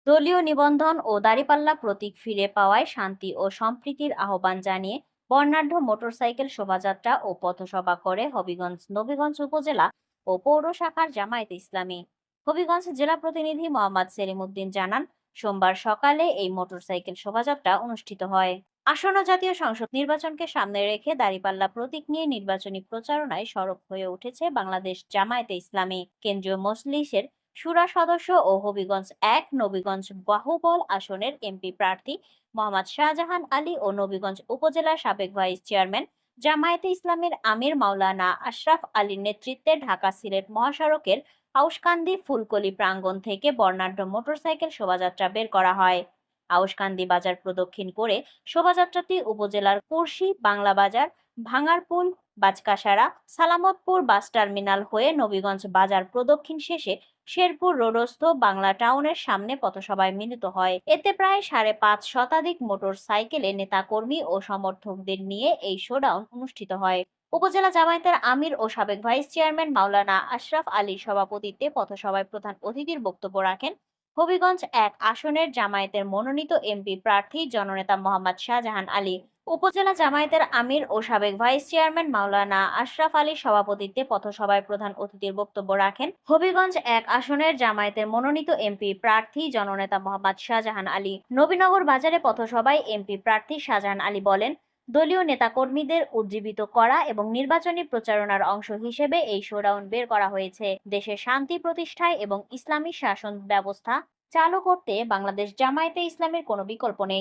দলীয় নিবন্ধন ও দাঁড়িপাল্লা প্রতীক ফিরে পাওয়ায় শান্তি ও সম্প্রীতির আহ্বান জানিয়ে বর্ণাঢ্য মোটরসাইকেল শোভাযাত্রা ও পথসভা করে হবিগঞ্জ নবীগঞ্জ উপজেলা ও পৌর শাখার জামায়াতে ইসলামী। হবিগঞ্জ জেলা প্রতিনিধি মোহাম্মদ সেলিম উদ্দিন জানান, সোমবার সকালে এই মোটরসাইকেল শোভাযাত্রা অনুষ্ঠিত হয়। আসন্ন জাতীয় সংসদ নির্বাচনকে সামনে রেখে দাঁড়িপাল্লা প্রতীক নিয়ে নির্বাচনী প্রচারণায় সরব হয়ে উঠেছে বাংলাদেশ জামায়াতে ইসলামী। কেন্দ্রীয় মজলিসের শুরা সদস্য ও হবিগঞ্জ ১ নবীগঞ্জ বাহুবল আসনের এমপি প্রার্থী মোহাম্মদ শাহজাহান আলী ও নবীগঞ্জ উপজেলার সাবেক ভাইস চেয়ারম্যান জামায়াতে ইসলামীর আমির মাওলানা আশরাফ আলীর নেতৃত্বে ঢাকা সিলেট মহাসড়কের আউশকান্দি ফুলকলি প্রাঙ্গণ থেকে বর্ণাঢ্য মোটরসাইকেল শোভাযাত্রা বের করা হয়। আউশকান্দি বাজার প্রদক্ষিণ করে শোভাযাত্রাটি উপজেলার কুর্শি, বাংলা বাজার, ভাঙারপুল, বাজকাসারা, সালামতপুর বাস টার্মিনাল হয়ে নবীগঞ্জ বাজার প্রদক্ষিণ শেষে শেরপুর রোডস্থ বাংলা টাউনের সামনে পথসভায় মিলিত হয়। এতে প্রায় ৫.৫ শতাধিক মোটর সাইকেলে নেতাকর্মী ও সমর্থকদের নিয়ে এই শোডাউন অনুষ্ঠিত হয়। উপজেলা জামায়াতের আমির ও সাবেক ভাইস চেয়ারম্যান মাওলানা আশরাফ আলীর সভাপতিত্বে পথসভায় প্রধান অতিথির বক্তব্য রাখেন হবিগঞ্জ ১ আসনের জামায়াতের মনোনীত এমপি প্রার্থী জননেতা মোহাম্মদ শাহজাহান আলী। উপজেলা জামায়াতের আমির ও সাবেক ভাইস চেয়ারম্যান মাওলানা আশরাফ আলীর সভাপতিত্বে পথসভায় প্রধান অতিথির বক্তব্য রাখেন হবিগঞ্জ ১ আসনের জামায়াতের মনোনীত এমপি প্রার্থী জননেতা মোহাম্মদ শাহজাহান আলী। নবীনগর বাজারে পথসভায় এমপি প্রার্থী শাহজাহান আলী বলেন, দলীয় নেতাকর্মীদের উজ্জীবিত করা এবং নির্বাচনী প্রচারণার অংশ হিসেবে এই শোডাউন বের করা হয়েছে। দেশে শান্তি প্রতিষ্ঠায় এবং ইসলামী শাসন ব্যবস্থা চালু করতে বাংলাদেশ জামায়াতে ইসলামীর কোনো বিকল্প নেই।